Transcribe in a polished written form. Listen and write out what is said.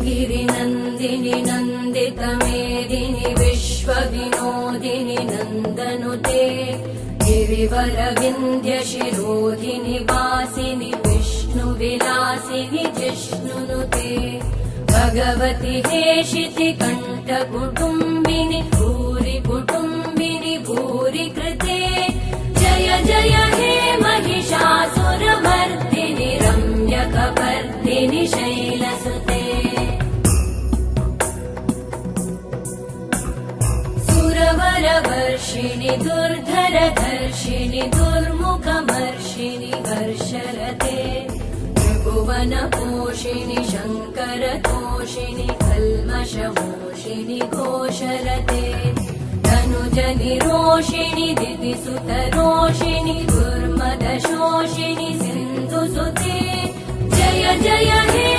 गिरिनन्दिनि नन्दितमेदिनि विश्वविनोदिनि नन्दनुते गिरिवरविन्ध्यशिरोधिनि वासिनि विष्णुविलासिनि जिष्णुनुते भगवति हेशिति कण्ठकुटुम्बिनि भूरि कुटुम्बिनि भूरि कृते जय जय हे महिषासुरमर्दिनि रम्यकपर्दिनि शैलसुते सुरवरवर्षिणि दुर्धरधर्षिणि दुर्मुखमर्षिणि हर्षरते त्रिभुवनपोषिणि शङ्करतोषिणि कल्मषमोषिणि घोषरते तनुजनिरोषिणि दितिसुतरोषिणि दुर्मदशोषिणि सिन्धुसुते जय जय हे